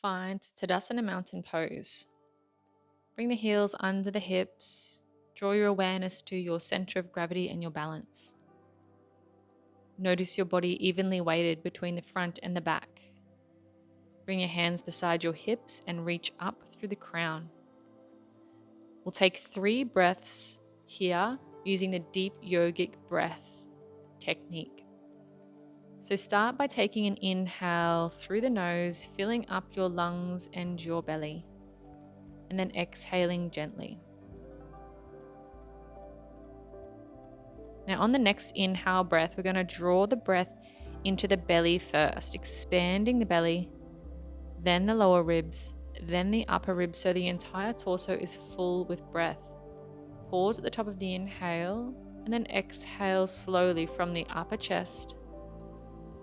Find Tadasana Mountain Pose. Bring the heels under the hips. Draw your awareness to your center of gravity and your balance. Notice your body evenly weighted between the front and the back. Bring your hands beside your hips and reach up through the crown. We'll take 3 breaths here using the deep yogic breath technique. So start by taking an inhale through the nose, filling up your lungs and your belly, and then exhaling gently. Now on the next inhale breath, we're going to draw the breath into the belly first, expanding the belly, then the lower ribs, then the upper ribs, so the entire torso is full with breath. Pause at the top of the inhale, and then exhale slowly from the upper chest,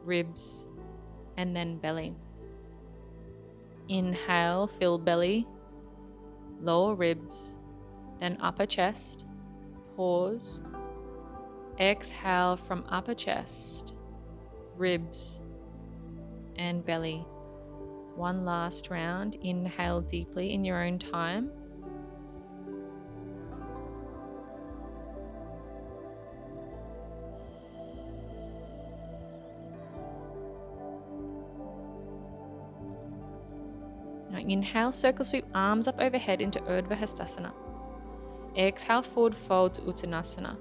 ribs, and then belly. Inhale, fill belly, lower ribs, then upper chest. Pause. Exhale from upper chest, ribs, and belly. One last round. Inhale deeply in your own time. Now inhale, circle sweep arms up overhead into Urdhva Hastasana. Exhale, forward fold to Uttanasana.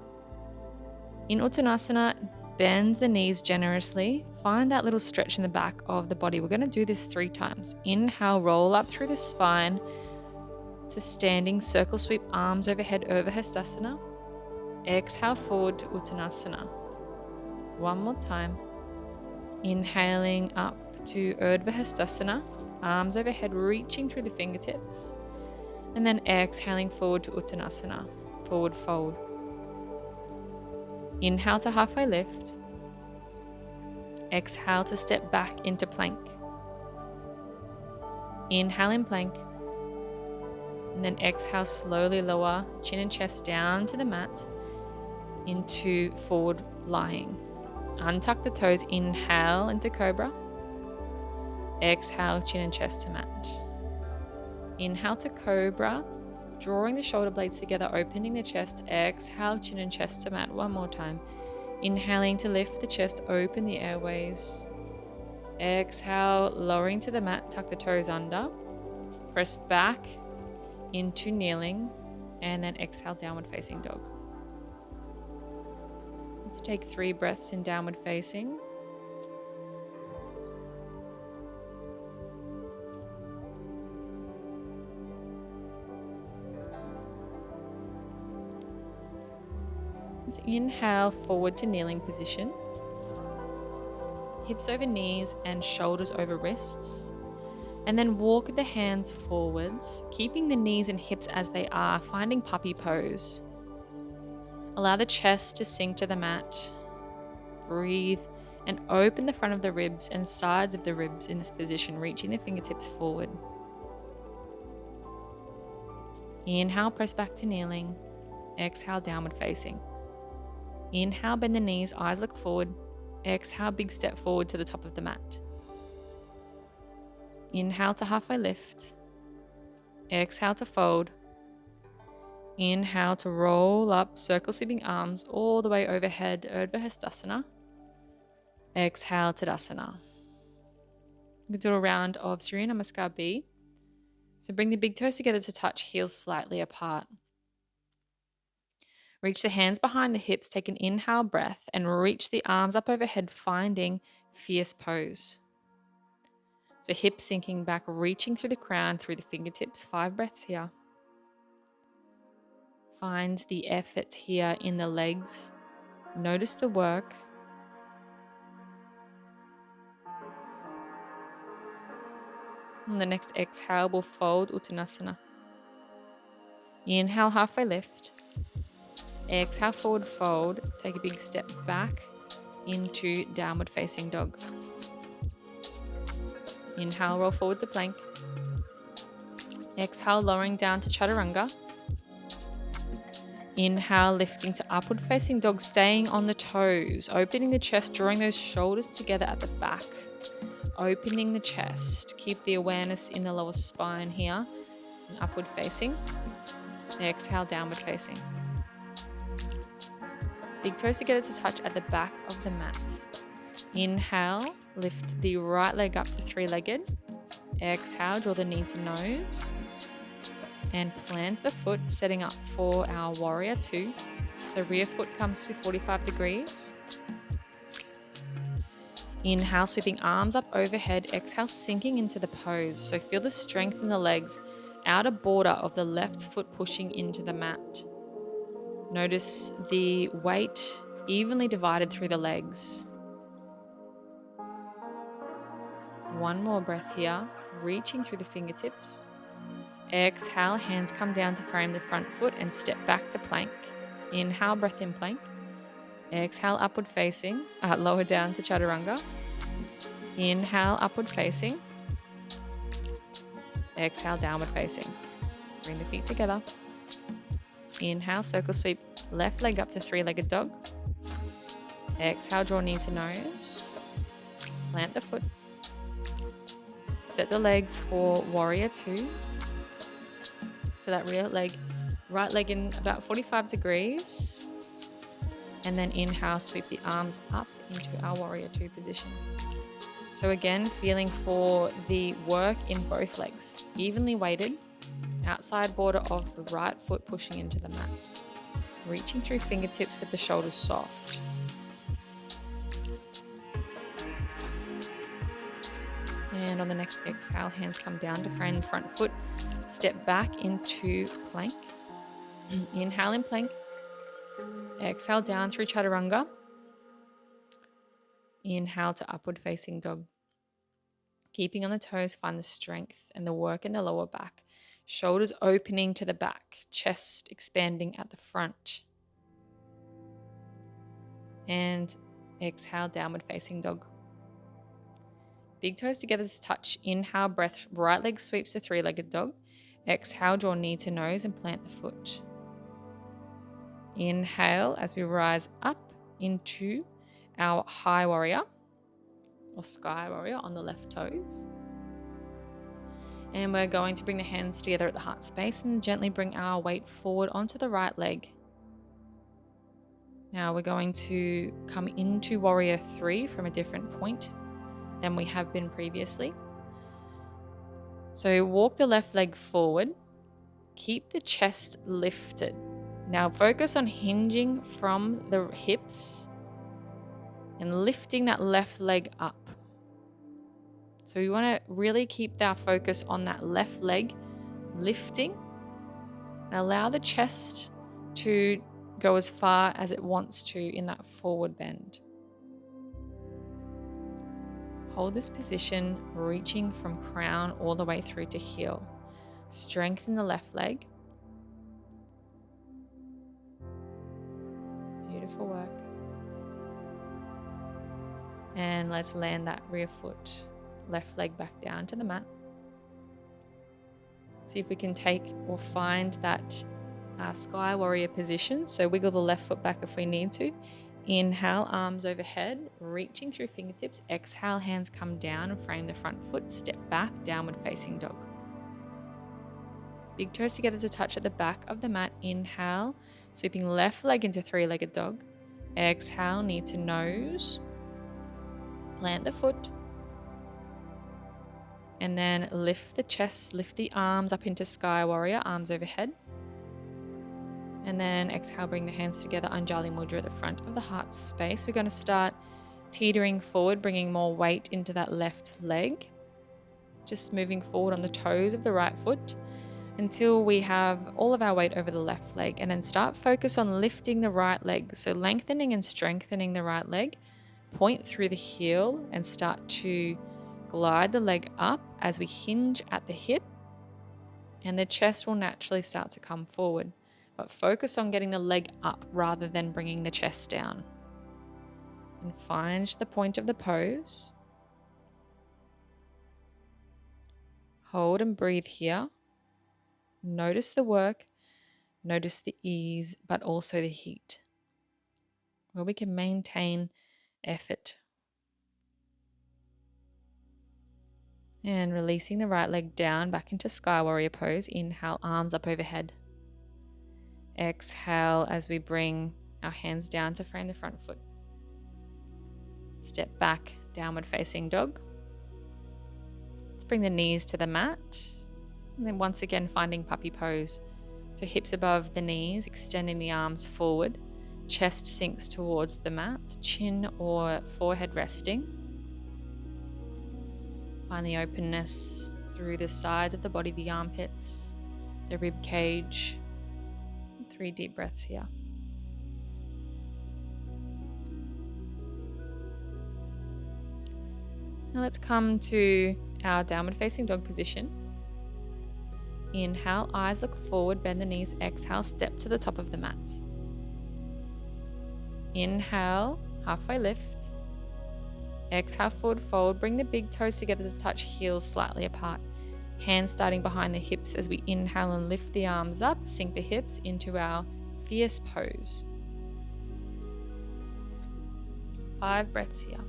In Uttanasana, bend the knees generously. Find that little stretch in the back of the body. We're going to do this 3 times. Inhale, roll up through the spine to standing, circle sweep arms overhead, Urdhva Hastasana. Exhale, forward to Uttanasana. One more time. Inhaling up to Urdhva Hastasana, arms overhead, reaching through the fingertips. And then exhaling forward to Uttanasana, forward fold. Inhale to halfway lift. Exhale to step back into plank. Inhale in plank. And then exhale, slowly lower chin and chest down to the mat into forward lying. Untuck the toes, inhale into cobra. Exhale, chin and chest to mat. Inhale to cobra, drawing the shoulder blades together, opening the chest. Exhale, chin and chest to mat. One more time. Inhaling to lift the chest, open the airways. Exhale, lowering to the mat, tuck the toes under. Press back into kneeling, and then exhale, downward facing dog. Let's take 3 breaths in downward facing. Let's inhale forward to kneeling position. Hips over knees and shoulders over wrists. And then walk the hands forwards, keeping the knees and hips as they are, finding puppy pose. Allow the chest to sink to the mat. Breathe and open the front of the ribs and sides of the ribs in this position, reaching the fingertips forward. Inhale, press back to kneeling. Exhale, downward facing. Inhale, bend the knees, eyes look forward. Exhale, big step forward to the top of the mat. Inhale to halfway lift. Exhale to fold. Inhale to roll up, circle sweeping arms all the way overhead, Urdhva Hastasana. Exhale, Tadasana. We do a round of Surya Namaskar B. So bring the big toes together to touch, heels slightly apart. Reach the hands behind the hips, take an inhale breath, and reach the arms up overhead, finding fierce pose. So hips sinking back, reaching through the crown, through the fingertips. 5 breaths here. Find the effort here in the legs. Notice the work. On the next exhale, we'll fold Uttanasana. Inhale, halfway lift. Exhale, forward fold. Take a big step back into downward facing dog. Inhale, roll forward to plank. Exhale, lowering down to chaturanga. Inhale, lifting to upward facing dog, staying on the toes, opening the chest, drawing those shoulders together at the back. opening the chest. Keep the awareness in the lower spine here, and upward facing. Exhale, downward facing. Big toes together to touch at the back of the mat. Inhale, lift the right leg up to three-legged. Exhale, draw the knee to nose. And plant the foot, setting up for our warrior two. So rear foot comes to 45 degrees. Inhale, sweeping arms up overhead. Exhale, sinking into the pose. So feel the strength in the legs, outer border of the left foot pushing into the mat. Notice the weight evenly divided through the legs. One more breath here, reaching through the fingertips. Exhale, hands come down to frame the front foot and step back to plank. Inhale, breath in plank. Exhale, upward facing, lower down to chaturanga. Inhale, upward facing. Exhale, downward facing. Bring the feet together. Inhale, circle sweep, left leg up to three-legged dog. Exhale, draw knee to nose. Plant the foot. Set the legs for warrior two. So that rear leg, right leg in about 45 degrees. And then inhale, sweep the arms up into our warrior two position. So again, feeling for the work in both legs, evenly weighted, outside border of the right foot pushing into the mat. Reaching through fingertips with the shoulders soft. And on the next exhale, hands come down to frame the front foot. Step back into plank. Inhale in plank. Exhale down through chaturanga. Inhale to upward facing dog. Keeping on the toes, find the strength and the work in the lower back. Shoulders opening to the back, chest expanding at the front. And exhale, downward facing dog. Big toes together to touch. Inhale, breath, right leg sweeps to three-legged dog. Exhale, draw knee to nose and plant the foot. Inhale as we rise up into our high warrior or sky warrior on the left toes. And we're going to bring the hands together at the heart space and gently bring our weight forward onto the right leg. Now we're going to come into warrior three from a different point than we have been previously. So walk the left leg forward, keep the chest lifted. Now focus on hinging from the hips and lifting that left leg up. So we want to really keep our focus on that left leg lifting and allow the chest to go as far as it wants to in that forward bend. Hold this position, reaching from crown all the way through to heel. Strengthen the left leg. Beautiful work. And let's land that rear foot, left leg back down to the mat. See if we can take or find that sky warrior position. So wiggle the left foot back if we need to. Inhale, arms overhead, reaching through fingertips. Exhale, hands come down and frame the front foot. Step back, downward facing dog. Big toes together to touch at the back of the mat. Inhale, sweeping left leg into three-legged dog. Exhale, knee to nose. Plant the foot. And then lift the chest, lift the arms up into sky warrior, arms overhead. And then exhale, bring the hands together, Anjali Mudra at the front of the heart space. We're going to start teetering forward, bringing more weight into that left leg. Just moving forward on the toes of the right foot until we have all of our weight over the left leg. And then start focus on lifting the right leg. So lengthening and strengthening the right leg. Point through the heel and start to glide the leg up as we hinge at the hip. And the chest will naturally start to come forward. But focus on getting the leg up rather than bringing the chest down. And find the point of the pose. Hold and breathe here. Notice the work, notice the ease, but also the heat. Where we can maintain effort. And releasing the right leg down back into Sky Warrior pose. Inhale, arms up overhead. Exhale as we bring our hands down to frame the front foot. Step back, downward facing dog. Let's bring the knees to the mat. And then once again, finding puppy pose. So hips above the knees, extending the arms forward. Chest sinks towards the mat, chin or forehead resting. Find the openness through the sides of the body, the armpits, the rib cage. 3 deep breaths here. Now let's come to our downward facing dog position. Inhale, eyes look forward, bend the knees. Exhale, step to the top of the mat. Inhale, halfway lift. Exhale, forward fold. Bring the big toes together to touch heels slightly apart. Hands starting behind the hips as we inhale and lift the arms up. Sink the hips into our fierce pose. 5 breaths here.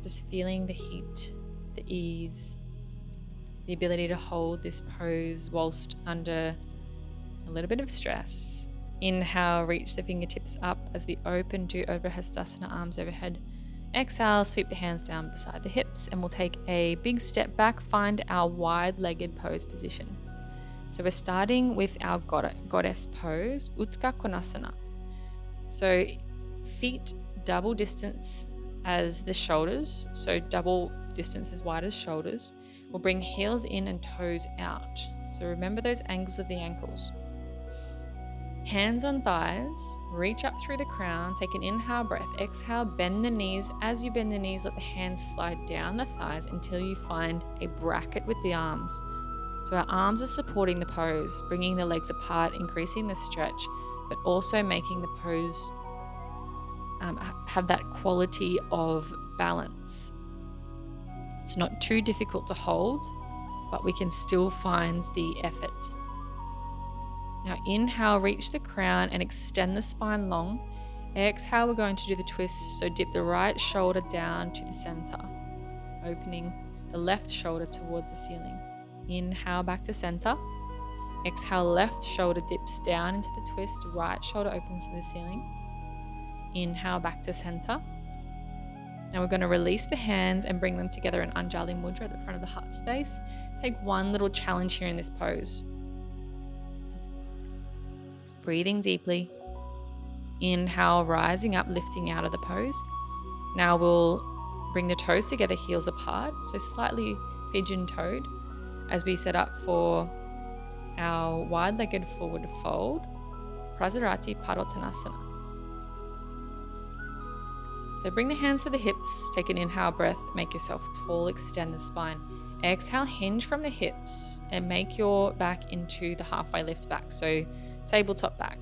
Just feeling the heat, the ease, the ability to hold this pose whilst under a little bit of stress. Inhale, reach the fingertips up as we open to Urdhva Hastasana, arms overhead. Exhale, sweep the hands down beside the hips, and we'll take a big step back, find our wide-legged pose position. So we're starting with our goddess pose, Uttka Konasana. So feet double distance as the shoulders, so double distance as wide as shoulders. We'll bring heels in and toes out. So remember those angles of the ankles. Hands on thighs, reach up through the crown, take an inhale breath, exhale, bend the knees. As you bend the knees, let the hands slide down the thighs until you find a bracket with the arms. So our arms are supporting the pose, bringing the legs apart, increasing the stretch, but also making the pose have that quality of balance. It's not too difficult to hold, but we can still find the effort. Now inhale, reach the crown and extend the spine long. Exhale, we're going to do the twist. So dip the right shoulder down to the center, opening the left shoulder towards the ceiling. Inhale, back to center. Exhale, left shoulder dips down into the twist, right shoulder opens to the ceiling. Inhale, back to center. Now we're going to release the hands and bring them together in Anjali Mudra at the front of the heart space. Take one little challenge here in this pose. Breathing deeply. Inhale, rising up, lifting out of the pose. Now we'll bring the toes together, heels apart, so slightly pigeon-toed as we set up for our wide-legged forward fold, Prasarati Padal Tanasana. So bring the hands to the hips, take an inhale breath, make yourself tall, extend the spine. Exhale, hinge from the hips and make your back into the halfway lift back, so tabletop back.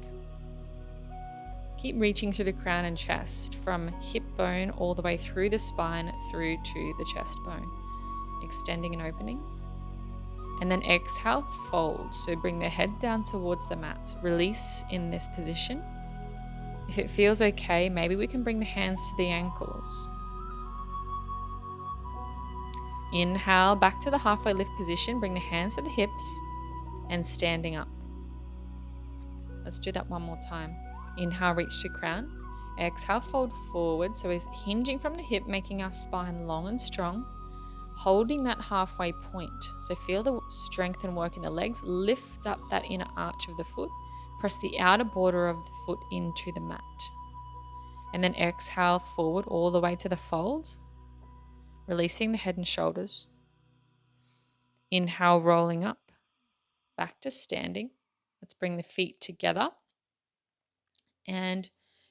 Keep reaching through the crown and chest from hip bone all the way through the spine through to the chest bone. Extending and opening. And then exhale, fold. So bring the head down towards the mat. Release in this position. If it feels okay, maybe we can bring the hands to the ankles. Inhale, back to the halfway lift position. Bring the hands to the hips and standing up. Let's do that one more time. Inhale, reach to crown. Exhale, fold forward. So we're hinging from the hip, making our spine long and strong. Holding that halfway point. So feel the strength and work in the legs. Lift up that inner arch of the foot. Press the outer border of the foot into the mat. And then exhale forward all the way to the fold. Releasing the head and shoulders. Inhale, rolling up. Back to standing. Let's bring the feet together and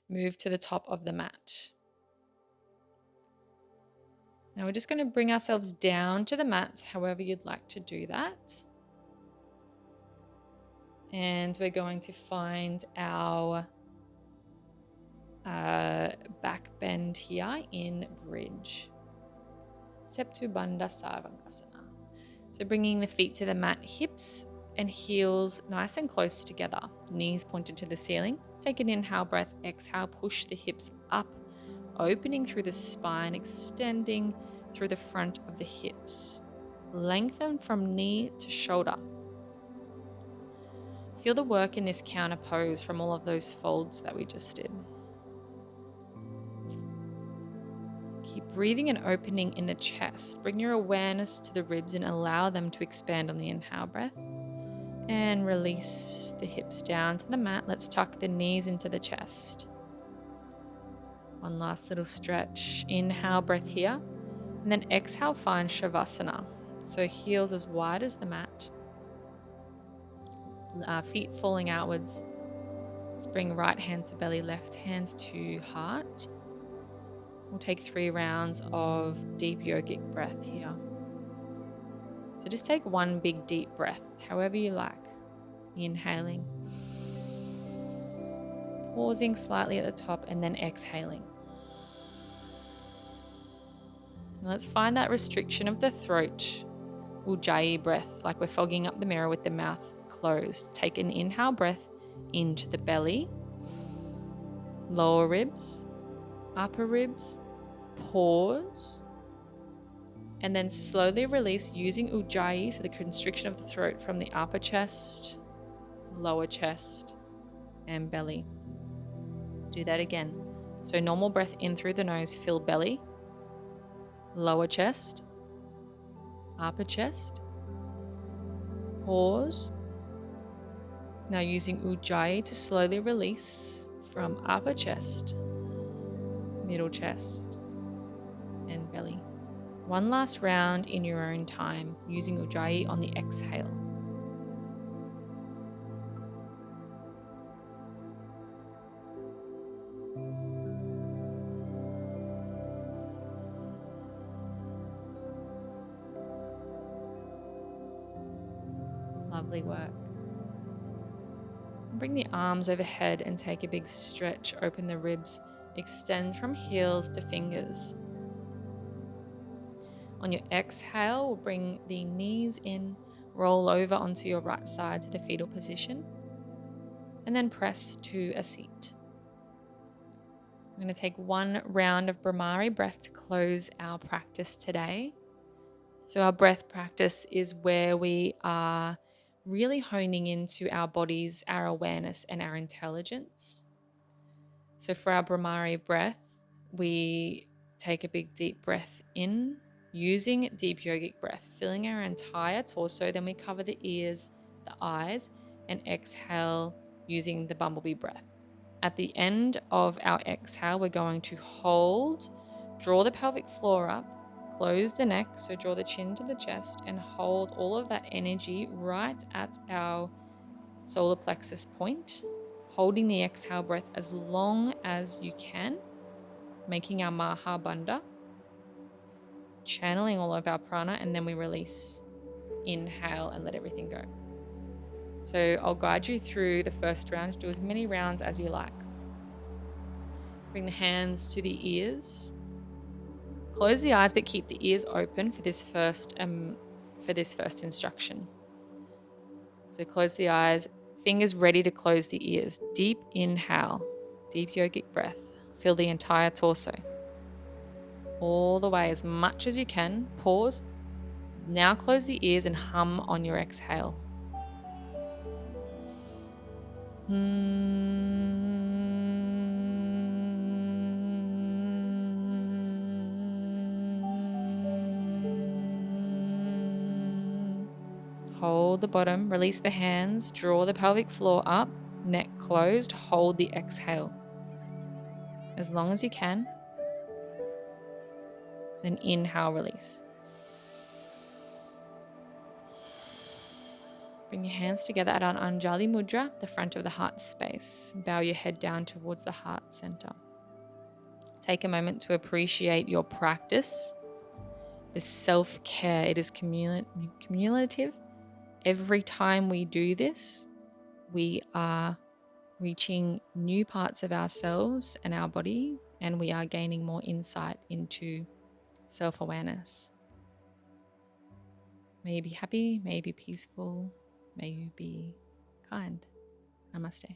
move to the top of the mat. Now we're just going to bring ourselves down to the mat, however you'd like to do that. And we're going to find our back bend here in bridge. Septu Bandha Sarvangasana. So bringing the feet to the mat, hips and heels nice and close together, knees pointed to the ceiling. Take an inhale breath, exhale, push the hips up opening through the spine, extending through the front of the hips. Lengthen from knee to shoulder. Feel the work in this counter pose from all of those folds that we just did. Keep breathing and opening in the chest. Bring your awareness to the ribs and allow them to expand on the inhale breath. And release the hips down to the mat. Let's tuck the knees into the chest. One last little stretch. Inhale, breath here. And then exhale, find Shavasana. So heels as wide as the mat. Feet falling outwards. Let's bring right hand to belly, left hand to heart. We'll take 3 rounds of deep yogic breath here. So just take one big deep breath, however you like. Inhaling. Pausing slightly at the top and then exhaling. Now let's find that restriction of the throat. Ujjayi breath, like we're fogging up the mirror with the mouth closed. Take an inhale breath into the belly, lower ribs, upper ribs, pause, and then slowly release using Ujjayi, so the constriction of the throat from the upper chest, lower chest, and belly. Do that again. So normal breath in through the nose, fill belly, lower chest, upper chest, pause. Now using Ujjayi to slowly release from upper chest, middle chest, and belly. One last round in your own time, using Ujjayi on the exhale. Lovely work. Bring the arms overhead and take a big stretch. Open the ribs. Extend from heels to fingers. On your exhale, we'll bring the knees in, roll over onto your right side to the fetal position, and then press to a seat. I'm going to take 1 round of Brahmari breath to close our practice today. So our breath practice is where we are really honing into our bodies, our awareness, and our intelligence. So for our Brahmari breath, we take a big deep breath in, using deep yogic breath, filling our entire torso. Then we cover the ears, the eyes, and exhale using the bumblebee breath. At the end of our exhale, we're going to hold, draw the pelvic floor up, close the neck, so draw the chin to the chest, and hold all of that energy right at our solar plexus point, holding the exhale breath as long as you can, making our Mahabandha, channeling all of our prana, and then we release. Inhale and let everything go. So I'll guide you through the first round. Do as many rounds as you like. Bring the hands to the ears. Close the eyes, but keep the ears open for this first instruction. So close the eyes, fingers ready to close the ears. Deep inhale, deep yogic breath. Fill the entire torso. All the way as much as you can. Pause. Now close the ears and hum on your exhale. Hold the bottom, release the hands, draw the pelvic floor up, neck closed, hold the exhale. As long as you can. Then inhale, release. Bring your hands together at an Anjali Mudra, the front of the heart space. Bow your head down towards the heart center. Take a moment to appreciate your practice, this self-care. It is cumulative. Every time we do this, we are reaching new parts of ourselves and our body, and we are gaining more insight into self-awareness. May you be happy, may you be peaceful, may you be kind. Namaste.